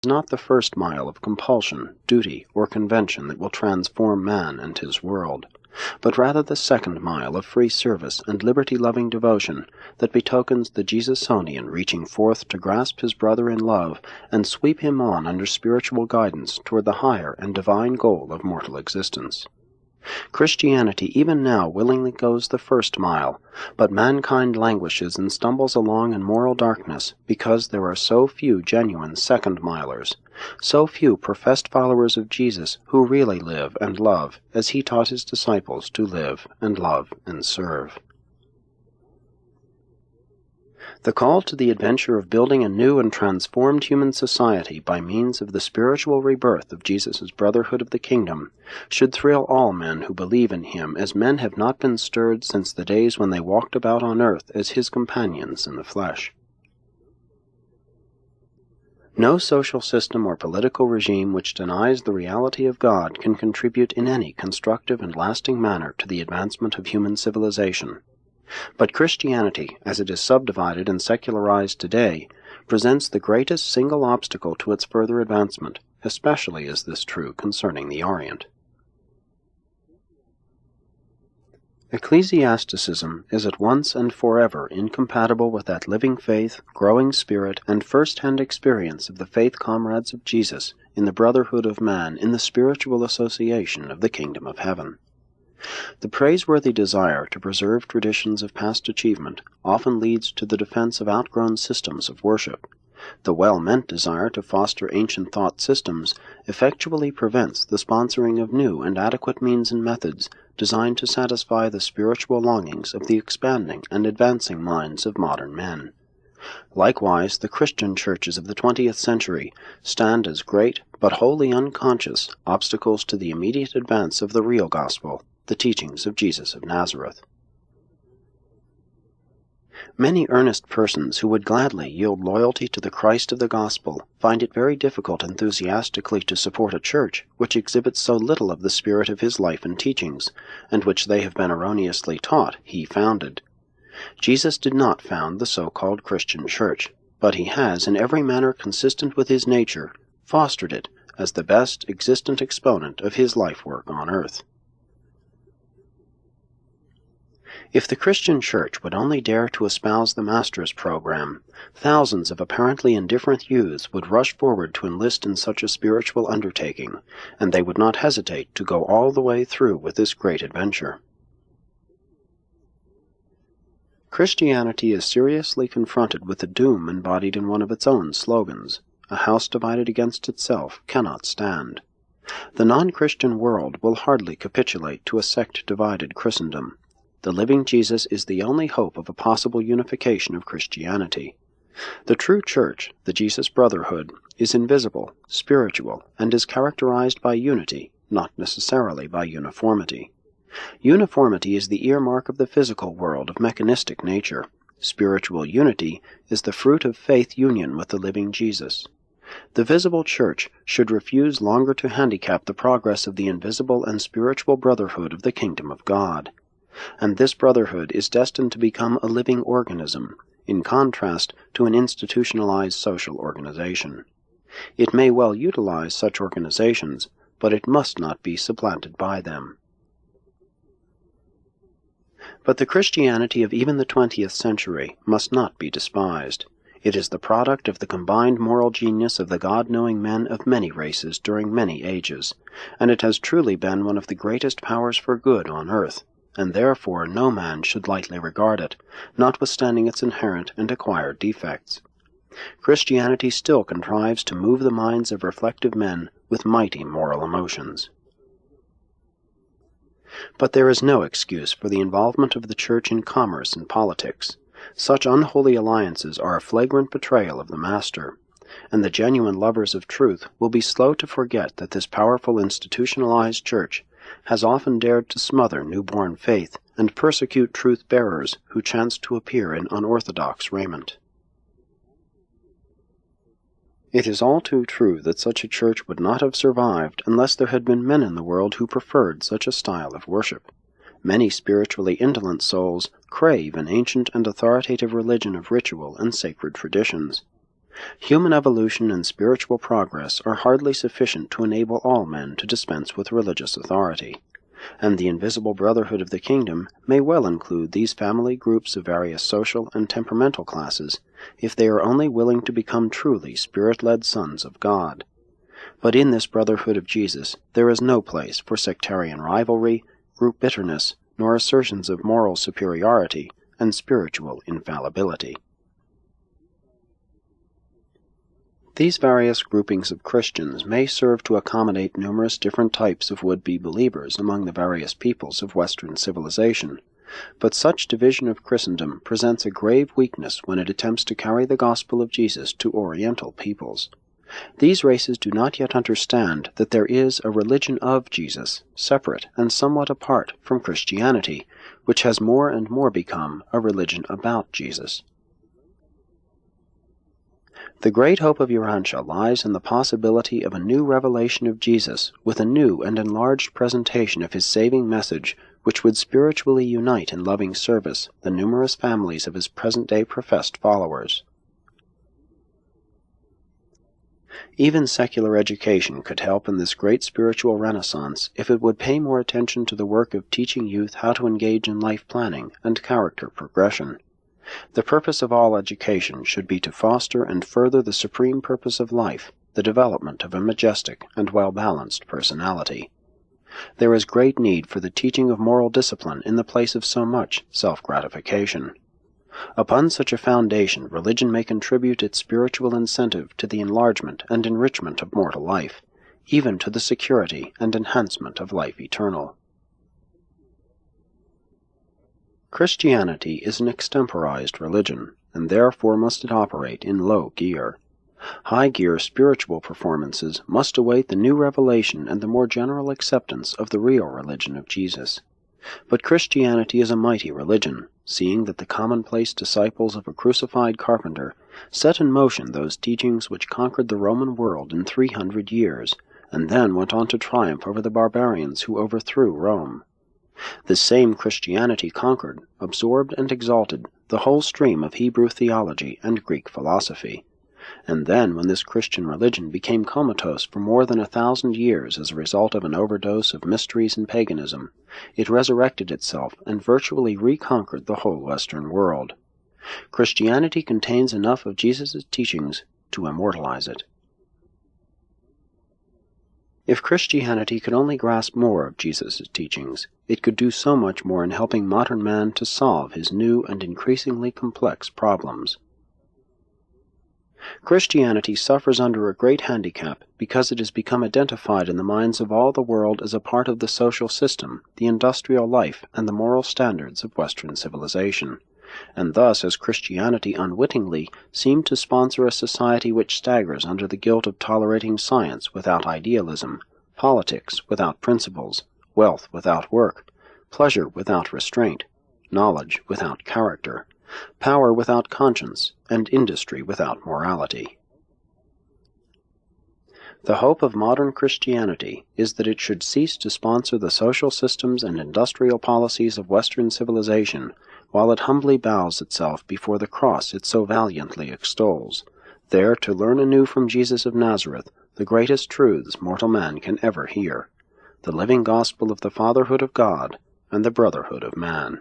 not the first mile of compulsion, duty, or convention that will transform man and his world, but rather the second mile of free service and liberty-loving devotion that betokens the Jesusonian reaching forth to grasp his brother in love and sweep him on under spiritual guidance toward the higher and divine goal of mortal existence. Christianity even now willingly goes the first mile, but mankind languishes and stumbles along in moral darkness because there are so few genuine second-milers, so few professed followers of Jesus who really live and love as he taught his disciples to live and love and serve. The call to the adventure of building a new and transformed human society by means of the spiritual rebirth of Jesus' brotherhood of the kingdom should thrill all men who believe in him as men have not been stirred since the days when they walked about on earth as his companions in the flesh. No social system or political regime which denies the reality of God can contribute in any constructive and lasting manner to the advancement of human civilization. But Christianity, as it is subdivided and secularized today, presents the greatest single obstacle to its further advancement, especially is this true concerning the Orient. Ecclesiasticism is at once and forever incompatible with that living faith, growing spirit, and first-hand experience of the faith comrades of Jesus in the brotherhood of man in the spiritual association of the kingdom of heaven. The praiseworthy desire to preserve traditions of past achievement often leads to the defense of outgrown systems of worship. The well-meant desire to foster ancient thought systems effectually prevents the sponsoring of new and adequate means and methods designed to satisfy the spiritual longings of the expanding and advancing minds of modern men. Likewise, the Christian churches of the 20th century stand as great, but wholly unconscious, obstacles to the immediate advance of the real gospel, the teachings of Jesus of Nazareth. Many earnest persons who would gladly yield loyalty to the Christ of the gospel find it very difficult enthusiastically to support a church which exhibits so little of the spirit of his life and teachings, and which they have been erroneously taught he founded. Jesus did not found the so-called Christian church, but he has, in every manner consistent with his nature, fostered it as the best existent exponent of his life work on earth. If the Christian Church would only dare to espouse the Master's program, thousands of apparently indifferent youths would rush forward to enlist in such a spiritual undertaking, and they would not hesitate to go all the way through with this great adventure. Christianity is seriously confronted with the doom embodied in one of its own slogans: "A house divided against itself cannot stand." The non-Christian world will hardly capitulate to a sect-divided Christendom. The living Jesus is the only hope of a possible unification of Christianity. The true church, the Jesus Brotherhood, is invisible, spiritual, and is characterized by unity, not necessarily by uniformity. Uniformity is the earmark of the physical world of mechanistic nature. Spiritual unity is the fruit of faith union with the living Jesus. The visible church should refuse longer to handicap the progress of the invisible and spiritual brotherhood of the kingdom of God. And this brotherhood is destined to become a living organism, in contrast to an institutionalized social organization. It may well utilize such organizations, but it must not be supplanted by them. But the Christianity of even the 20th century must not be despised. It is the product of the combined moral genius of the God-knowing men of many races during many ages, and it has truly been one of the greatest powers for good on earth, and therefore no man should lightly regard it, notwithstanding its inherent and acquired defects. Christianity still contrives to move the minds of reflective men with mighty moral emotions. But there is no excuse for the involvement of the Church in commerce and politics. Such unholy alliances are a flagrant betrayal of the Master, and the genuine lovers of truth will be slow to forget that this powerful institutionalized Church has often dared to smother newborn faith and persecute truth-bearers who chance to appear in unorthodox raiment. It is all too true that such a church would not have survived unless there had been men in the world who preferred such a style of worship. Many spiritually indolent souls crave an ancient and authoritative religion of ritual and sacred traditions. Human evolution and spiritual progress are hardly sufficient to enable all men to dispense with religious authority, and the invisible brotherhood of the kingdom may well include these family groups of various social and temperamental classes, if they are only willing to become truly spirit-led sons of God. But in this brotherhood of Jesus there is no place for sectarian rivalry, group bitterness, nor assertions of moral superiority and spiritual infallibility. These various groupings of Christians may serve to accommodate numerous different types of would-be believers among the various peoples of Western civilization, but such division of Christendom presents a grave weakness when it attempts to carry the gospel of Jesus to Oriental peoples. These races do not yet understand that there is a religion of Jesus, separate and somewhat apart from Christianity, which has more and more become a religion about Jesus. The great hope of Urantia lies in the possibility of a new revelation of Jesus with a new and enlarged presentation of his saving message, which would spiritually unite in loving service the numerous families of his present-day professed followers. Even secular education could help in this great spiritual renaissance if it would pay more attention to the work of teaching youth how to engage in life planning and character progression. The purpose of all education should be to foster and further the supreme purpose of life, the development of a majestic and well-balanced personality. There is great need for the teaching of moral discipline in the place of so much self-gratification. Upon such a foundation, religion may contribute its spiritual incentive to the enlargement and enrichment of mortal life, even to the security and enhancement of life eternal. Christianity is an extemporized religion, and therefore must it operate in low gear. High-gear spiritual performances must await the new revelation and the more general acceptance of the real religion of Jesus. But Christianity is a mighty religion, seeing that the commonplace disciples of a crucified carpenter set in motion those teachings which conquered the Roman world in 300 years, and then went on to triumph over the barbarians who overthrew Rome. This same Christianity conquered, absorbed, and exalted the whole stream of Hebrew theology and Greek philosophy. And then, when this Christian religion became comatose for more than 1,000 years as a result of an overdose of mysteries and paganism, it resurrected itself and virtually reconquered the whole Western world. Christianity contains enough of Jesus' teachings to immortalize it. If Christianity could only grasp more of Jesus' teachings, it could do so much more in helping modern man to solve his new and increasingly complex problems. Christianity suffers under a great handicap because it has become identified in the minds of all the world as a part of the social system, the industrial life, and the moral standards of Western civilization, and thus has Christianity unwittingly seemed to sponsor a society which staggers under the guilt of tolerating science without idealism, politics without principles, wealth without work, pleasure without restraint, knowledge without character, power without conscience, and industry without morality. The hope of modern Christianity is that it should cease to sponsor the social systems and industrial policies of Western civilization, while it humbly bows itself before the cross it so valiantly extols, there to learn anew from Jesus of Nazareth the greatest truths mortal man can ever hear, the living gospel of the fatherhood of God and the brotherhood of man.